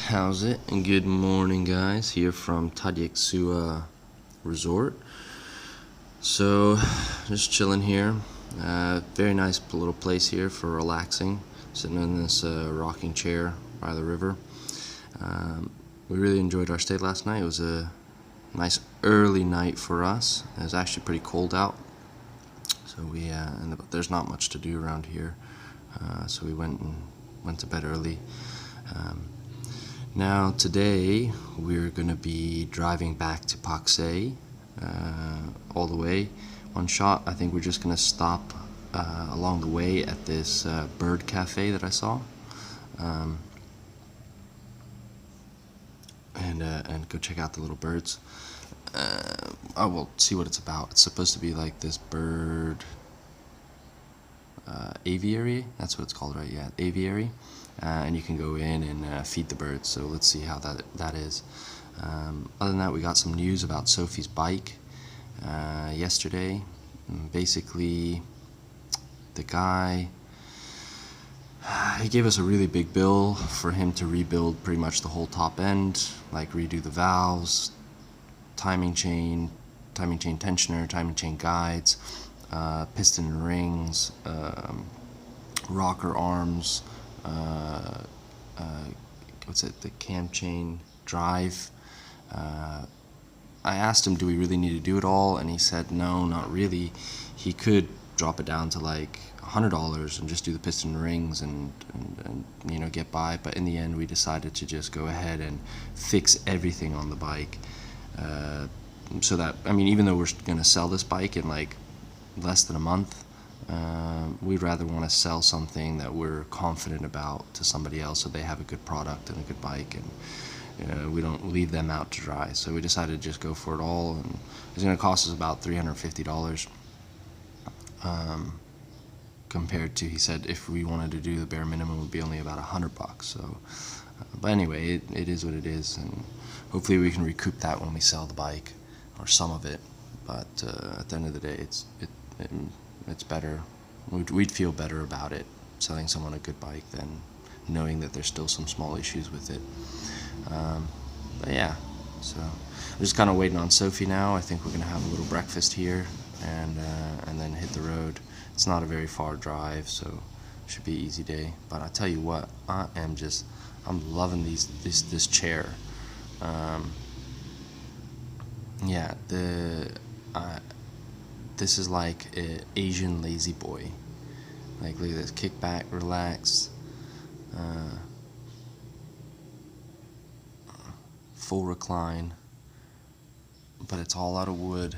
How's it? And good morning, guys. Here from Tadyaksua Resort. So, just chilling here. Very nice little place here for relaxing. Sitting in this rocking chair by the river. We really enjoyed our stay last night. It was a nice early night for us. It was actually pretty cold out. So there's not much to do around here. So we went to bed early. Now today we're going to be driving back to Paksay all the way. One shot. I think we're just going to stop along the way at this bird cafe that I saw, and go check out the little birds. I will see what it's about. It's supposed to be like this bird aviary. That's what it's called, right? Yeah, aviary. And you can go in and feed the birds. So let's see how that is. Other than that, we got some news about Sophie's bike yesterday. Basically, the guy, he gave us a really big bill for him to rebuild pretty much the whole top end, like redo the valves, timing chain tensioner, timing chain guides, piston and rings, rocker arms, the cam chain drive. I asked him, do we really need to do it all? And he said, no, not really. He could drop it down to like $100 and just do the piston and rings and get by. But in the end, we decided to just go ahead and fix everything on the bike. So that, even though we're going to sell this bike in like less than a month, we'd rather want to sell something that we're confident about to somebody else, so they have a good product and a good bike, and we don't leave them out to dry. So we decided to just go for it all, and it's going to cost us about $350 compared to, he said, if we wanted to do the bare minimum, it would be only about $100. So but anyway, it is what it is, and hopefully we can recoup that when we sell the bike, or some of it. But at the end of the day, it's better. We'd feel better about it, selling someone a good bike, than knowing that there's still some small issues with it. But yeah, so I'm just kind of waiting on Sophie now. I think we're gonna have a little breakfast here, and then hit the road. It's not a very far drive, so it should be an easy day. But I tell you what, I'm loving this chair. Yeah, this is like an Asian lazy boy. Like, look at this, kick back, relax, full recline, but it's all out of wood,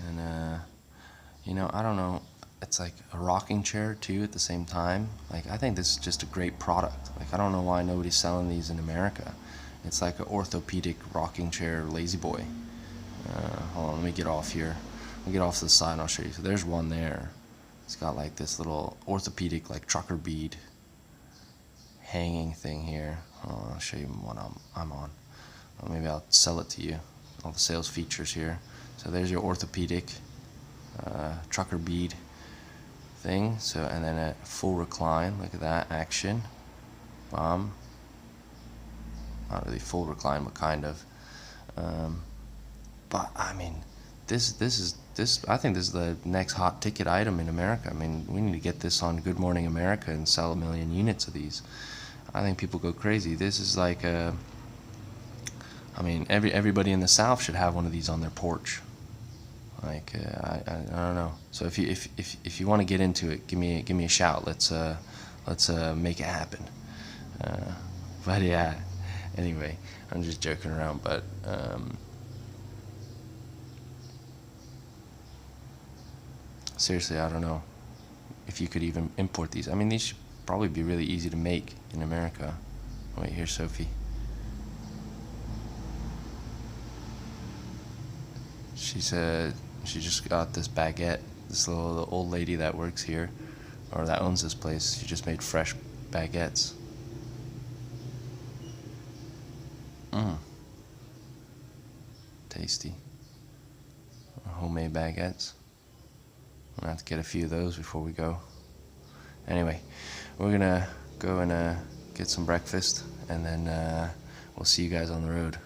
and I don't know, it's like a rocking chair too at the same time. Like, I think this is just a great product. Like, I don't know why nobody's selling these in America. It's like an orthopedic rocking chair lazy boy. Hold on, let me get off here. I'll get off to the side and I'll show you. So there's one there. It's got like this little orthopedic, like trucker bead hanging thing here. I'll show you what I'm on. Or maybe I'll sell it to you. All the sales features here. So there's your orthopedic trucker bead thing. So, and then a full recline. Look at that action. Not really full recline, but kind of. But this I think this is the next hot ticket item in America. We need to get this on Good Morning America and sell 1 million units of these. I think people go crazy. This is like everybody in the South should have one of these on their porch. Like, I don't know. So if you want to get into it, give me a shout. Let's make it happen. But yeah, anyway, I'm just joking around. But seriously, I don't know if you could even import these. These should probably be really easy to make in America. Wait, here's Sophie. She said she just got this baguette. This little old lady that works here, or that owns this place, she just made fresh baguettes. Tasty. Homemade baguettes. I'm gonna have to get a few of those before we go. Anyway, we're gonna go and get some breakfast, and then we'll see you guys on the road.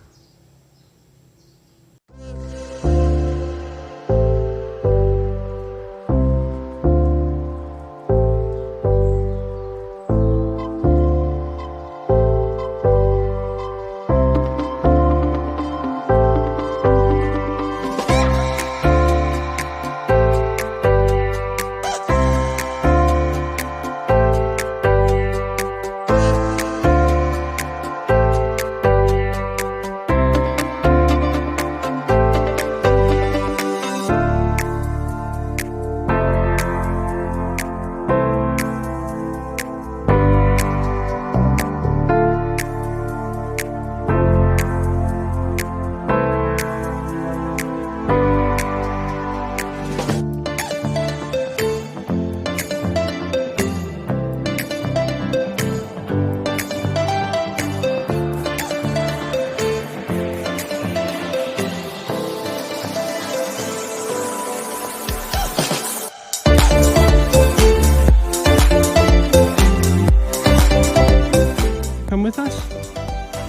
Come with us?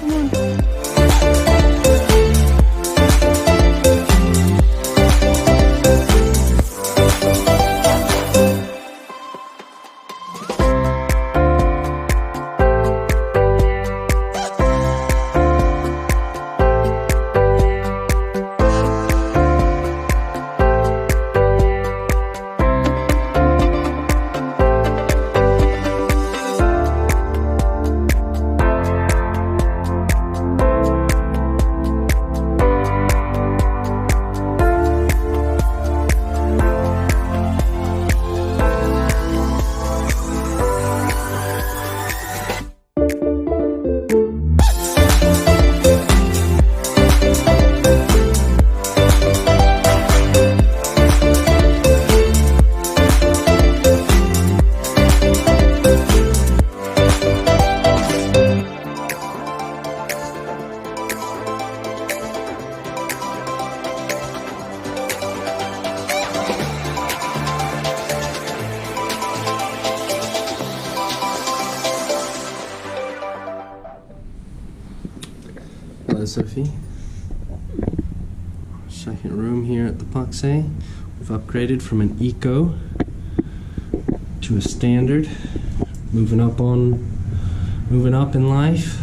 Come on. Hello, Sophie. Second room here at the Paxe. We've upgraded from an eco to a standard. Moving up in life.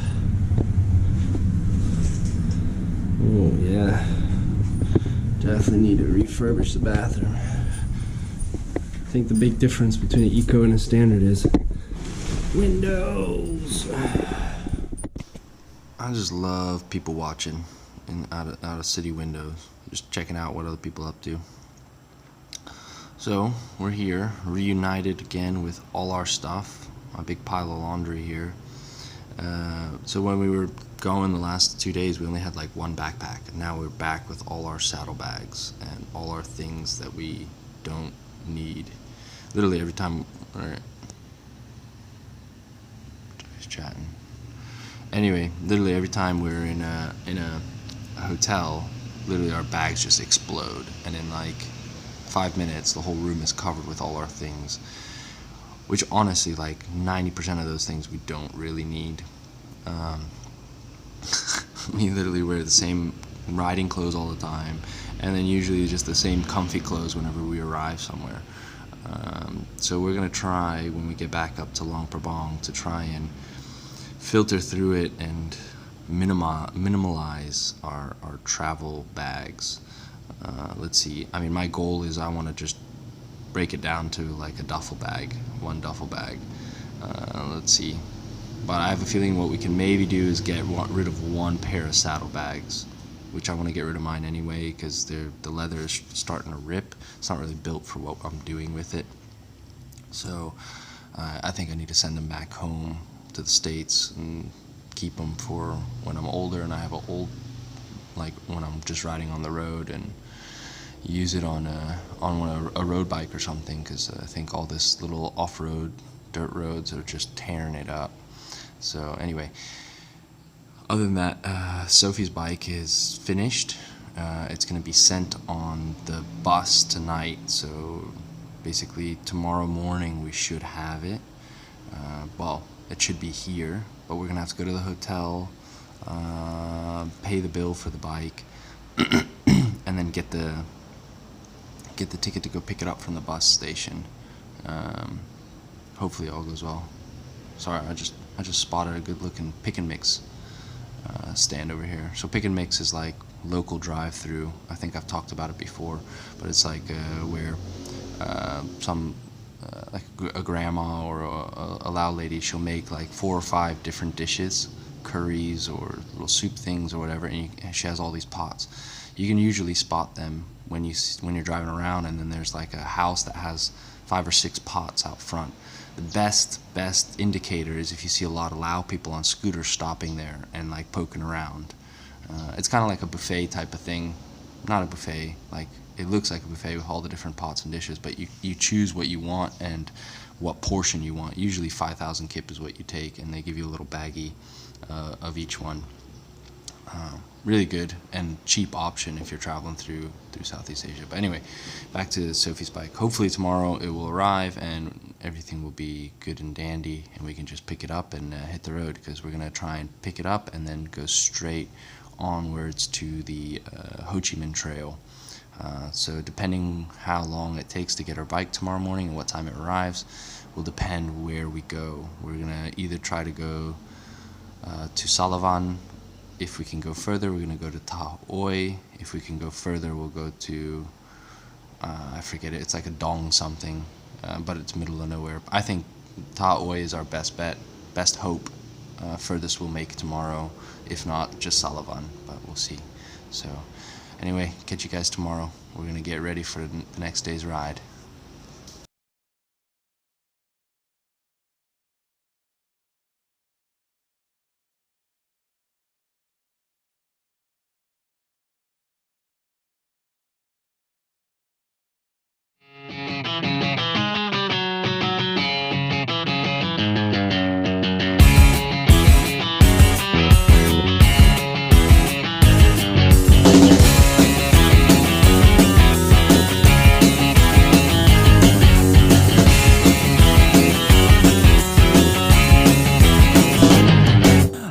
Oh yeah, definitely need to refurbish the bathroom. I think the big difference between an eco and a standard is windows. I just love people watching out of city windows, just checking out what other people are up to. So we're here, reunited again with all our stuff. A big pile of laundry here. So when we were going the last 2 days, we only had like one backpack, and now we're back with all our saddlebags and all our things that we don't need. Literally every time. He's chatting. Anyway, literally every time we're in a hotel, literally our bags just explode, and in like 5 minutes the whole room is covered with all our things, which honestly, like 90% of those things we don't really need. We literally wear the same riding clothes all the time, and then usually just the same comfy clothes whenever we arrive somewhere. So we're gonna try, when we get back up to Luang Prabang, to try and filter through it and minimalize our travel bags. Let's see, I mean, my goal is I want to just break it down to like a duffel bag, one duffel bag. Let's see, but I have a feeling what we can maybe do is get rid of one pair of saddlebags, which I want to get rid of mine anyway, because the leather is starting to rip. It's not really built for what I'm doing with it. So I think I need to send them back home to the States and keep them for when I'm older and I have like when I'm just riding on the road, and use it on a road bike or something, because I think all this little off-road dirt roads are just tearing it up. So anyway, other than that, Sophie's bike is finished. It's going to be sent on the bus tonight, so basically tomorrow morning we should have it. Well, it should be here, but we're going to have to go to the hotel, pay the bill for the bike, and then get the ticket to go pick it up from the bus station. Hopefully all goes well. Sorry, I just spotted a good looking pick and mix stand over here. So pick and mix is like local drive-through. I think I've talked about it before, but it's like where some like a grandma or a Lao lady, she'll make like 4 or 5 different dishes, curries or little soup things or whatever, and she has all these pots. You can usually spot them when you're driving around, and then there's like a house that has 5 or 6 pots out front. The best indicator is if you see a lot of Lao people on scooters stopping there and like poking around. It's kind of like a buffet type of thing. Not a buffet, like it looks like a buffet with all the different pots and dishes, but you choose what you want and what portion you want. Usually 5,000 kip is what you take, and they give you a little baggie of each one. Really good and cheap option if you're traveling through Southeast Asia. But anyway, back to Sophie's bike. Hopefully tomorrow it will arrive and everything will be good and dandy, and we can just pick it up and hit the road, because we're gonna try and pick it up and then go straight onwards to the Ho Chi Minh Trail. So depending how long it takes to get our bike tomorrow morning and what time it arrives will depend where we go. We're gonna either try to go to Salavan. If we can go further, we're gonna go to Ta Oi. If we can go further, we'll go to I forget it. It's like a Dong something, but it's middle of nowhere. I think Ta Oi is our best bet, best hope. Furthest we'll make tomorrow. If not, just Salavan, but we'll see. So anyway, catch you guys tomorrow. We're gonna get ready for the next day's ride.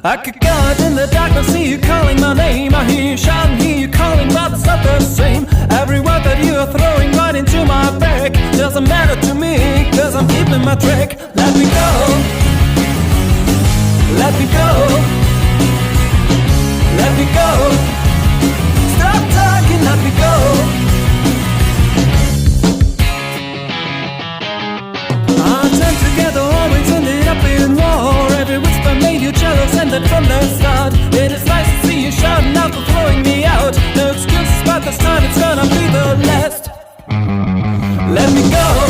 I could go out in the darkness, see you calling my name. I hear you shouting, hear you calling, but it's not the same. Every word that you are throwing right into my back doesn't matter to me, cause I'm keeping my track. Let me go, let me go, let me go. Stop talking, let me go. Our time together always ended up in war. Every whisper made you jealous, and that from the start. It is nice to see you shouting out for throwing me out. No excuses, but this time it's gonna be the last. Let me go.